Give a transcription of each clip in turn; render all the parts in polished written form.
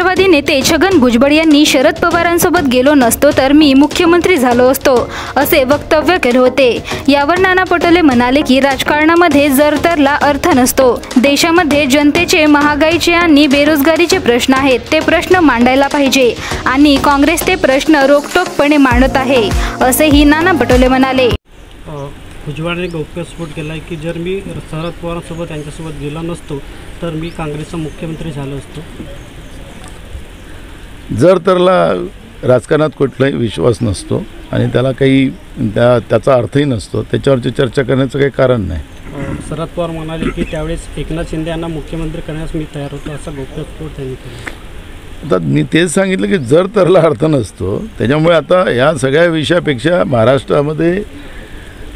राष्ट्रवादी नेते छगन भुजबळ यांनी शरद पवारांसोबत गेलो नसतो तर मी मुख्यमंत्री झालो असतो असे वक्तव्य केले होते। यावर नाना पटोले म्हणाले की राजकारणामध्ये जरतरला अर्थ नसतो। देशामध्ये जनतेचे महागाईचे आणि बेरोजगारीचे प्रश्न आहेत, ते प्रश्न मांडायला पाहिजे आणि काँग्रेस ते प्रश्न रोखठोकपणे मांडत आहे असेही नाना पटोले म्हणाले। भुजबळांनी गौप्यस्फोट केला की जर मी शरद पवारांसोबत त्यांच्यासोबत गेलो नसतो तर मी काँग्रेसचा मुख्यमंत्री झालो असतो। जर तरला राजकारणात कुठलाही विश्वास नसतो आणि त्याला काही त्याचा अर्थही नसतो, त्याच्यावरची चर्चा करण्याचं काही कारण नाही। शरद पवार म्हणाले की त्यावेळेस एकनाथ शिंदे यांना मुख्यमंत्री करण्यास मी तयार होतो, असा गौप्यस्फोट त्यांनी केला। आता मी तेच सांगितलं की जर तरला अर्थ नसतो, त्याच्यामुळे आता या सगळ्या विषयापेक्षा महाराष्ट्रामध्ये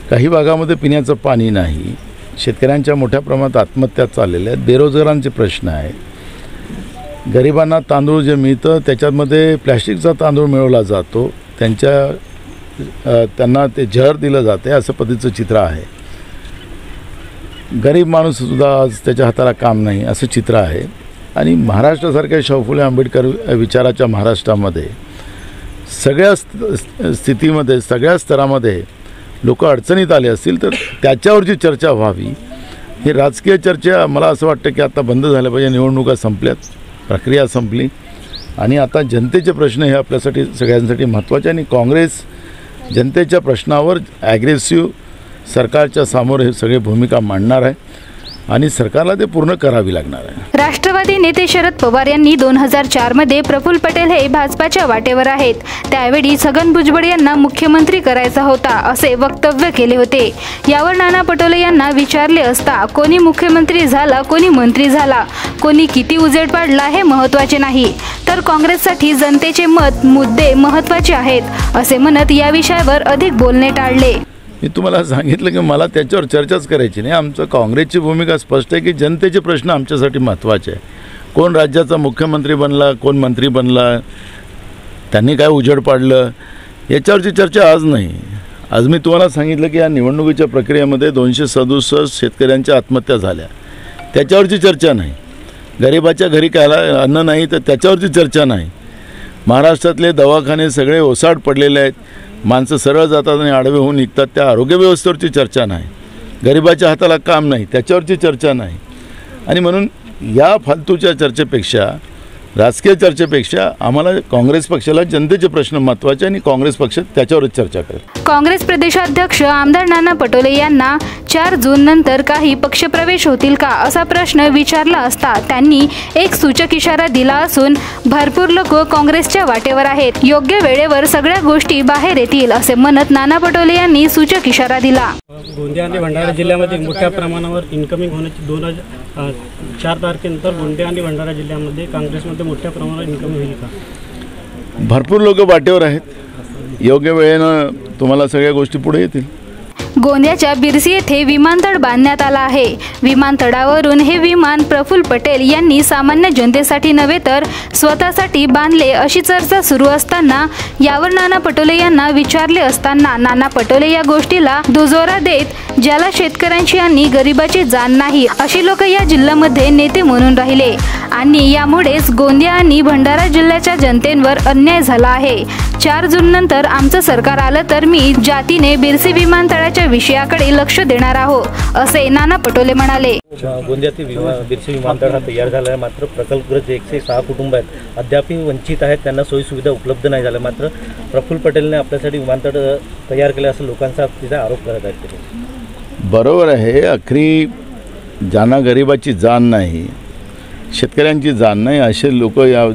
काही भागामध्ये पिण्याचं पाणी नाही, शेतकऱ्यांच्या मोठ्या प्रमाणात आत्महत्या चाललेल्या आहेत, बेरोजगारांचे प्रश्न आहेत, गरिबांना तांदूळ जे मिळतं त्याच्यामध्ये प्लॅस्टिकचा तांदूळ मिळवला जातो, त्यांना ते जहर दिलं जाते, असं पद्धतीचं चित्र आहे। गरीब माणूससुद्धा आज त्याच्या हाताला काम नाही असं चित्र आहे। आणि महाराष्ट्रासारख्या शाहू फुले आंबेडकर विचाराच्या महाराष्ट्रामध्ये सगळ्या स्थितीमध्ये सगळ्या स्तरामध्ये लोक अडचणीत आले असतील तर त्याच्यावरची चर्चा व्हावी। ही राजकीय चर्चा मला असं वाटतं की आता बंद झाल्या पाहिजे। निवडणुका संपल्यात, प्रक्रिया संपली आणि आता जनतेचे प्रश्न हे आपल्यासाठी सगळ्यांसाठी महत्त्वाचे आणि काँग्रेस जनतेच्या प्रश्नावर ॲग्रेसिव्ह सरकारच्या समोर हे सगळे भूमिका मांडणार आहे आणि सरकारला ते पूर्ण करावी लागणार आहे। राष्ट्रवादी नेते शरद पवार यांनी 2004 मध्ये प्रफुल्ल पटेल हे भाजपाच्या वाटेवर आहेत, त्यावेळी छगन भुजबळ यांना मुख्यमंत्री करायचा होता असे वक्तव्य केले होते। यावर नाना पटोले यांना विचारले असता कोणी मुख्यमंत्री झाला, कोणी मंत्री झाला, कोणी किती उजेड पाडला हे महत्त्वाचे नाही, तर काँग्रेससाठी जनतेचे मत मुद्दे महत्त्वाचे आहेत असे म्हणत या विषयावर अधिक बोलणे टाळले। मी तुम्हाला सांगितलं की मला त्याच्यावर चर्चाच करायची नाही। आमचं काँग्रेसची भूमिका स्पष्ट आहे की जनतेचे प्रश्न आमच्यासाठी महत्त्वाचे आहे। कोण राज्याचा मुख्यमंत्री बनला, कोण मंत्री बनला, त्यांनी काय उजेड पाडलं, याच्यावरची चर्चा आज नाही। आज मी तुम्हाला सांगितलं की या निवडणुकीच्या प्रक्रियेमध्ये 267 शेतकऱ्यांच्या आत्महत्या झाल्या, त्याच्यावरची चर्चा नाही। गरिबाच्या घरी कायला अन्न नाही तर त्याच्यावरची चर्चा नाही। महाराष्ट्रातले दवाखाने सगळे ओसाड पडलेले आहेत, माणसं सरळ जातात आणि आडवे होऊन निघतात, त्या आरोग्य व्यवस्थेवरची चर्चा नाही। गरिबाच्या हाताला काम नाही त्याच्यावरची चर्चा नाही। आणि म्हणून या फालतूच्या चर्चेपेक्षा, राजकीय चर्चेपेक्षा आम्हाला काँग्रेस पक्षाला जनतेचे प्रश्न महत्त्वाचे आणि काँग्रेस पक्ष त्याच्यावरच चर्चा करेल। काँग्रेस प्रदेशाध्यक्ष आमदार नाना पटोले यांना 4 जून नंतर काही पक्षप्रवेश होतील का असा प्रश्न विचारला असता त्यांनी एक सूचक इशारा दिला असून भरपूर लोक काँग्रेसच्या वाटेवर आहेत, योग्य वेळेवर सगळ्या गोष्टी बाहेर येतील असे म्हणत नाना पटोले यांनी सूचक इशारा दिला। गोंदिया आणि भंडारा जिल्ह्यामध्ये मोठ्या प्रमाणावर इन्कमिंग होण्याची 4 तारखेनंतर गोंदिया आणि भंडारा जिल्ह्यामध्ये काँग्रेसमध्ये मोठ्या प्रमाणावर इन्कमिंग होईल का? भरपूर लोक वाटेवर आहेत, योग्य वेळेनं तुम्हाला सगळ्या गोष्टी पुढे येतील। गोंदियाच्या बिरसी येथे विमानतळ बांधण्यात आला आहे। विमानतळावरून हे विमान प्रफुल्ल पटेल यांनी सामान्य जनतेसाठी नव्हे तर स्वतःसाठी बांधले अशी चर्चा सुरू असताना यावर नाना पटोले यांना विचारले असताना नाना पटोले या गोष्टीला दुजोरा देत ज्याला शेतकऱ्यांची आणि गरिबाची जाण नाही अशी लोक या जिल्ह्यामध्ये नेते म्हणून राहिले आणि यामुळेच गोंदिया आणि भंडारा जिल्ह्याच्या जनतेवर अन्याय झाला आहे। 4 जून नंतर आमचं सरकार आलं तर मी जातीने बिरसी विमानतळाच्या विषयाकडे लक्ष देणार आहोत असे नाना पटोले म्हणाले। गोंदियातील बिरसी विमानतळ हा तयार झाला आहे, मात्र प्रकल्पग्रस्त 106 कुटुंब आहेत, अद्यापही वंचित आहेत, त्यांना सोयीसुविधा उपलब्ध नाही झाल्या। मात्र प्रफुल्ल पटेलने आपल्यासाठी विमानतळ तयार केले असं लोकांचा तिचा आरोप करत आहेत। बरोबर आहे, अखरी ज्यांना गरिबाची जाण नाही, शेतकऱ्यांची जाण नाही असे लोक या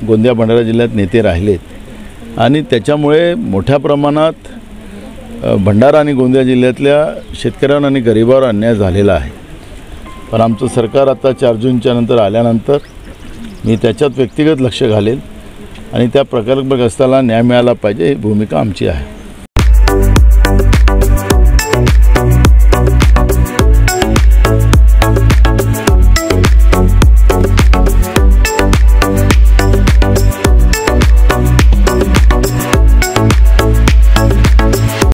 गोंदिया भंडारा जिल्ह्यात नेते राहिलेत आणि त्याच्यामुळे मोठ्या प्रमाणात भंडारा आणि गोंदिया जिल्ह्यातल्या शेतकऱ्यांना आणि गरिबावर अन्याय झालेला आहे। पण आमचं सरकार आता 4 जूनच्या नंतर आल्यानंतर मी त्याच्यात व्यक्तिगत लक्ष घालेल आणि त्या प्रकल्पग्रस्ताला न्याय मिळाला पाहिजे ही भूमिका आमची आहे।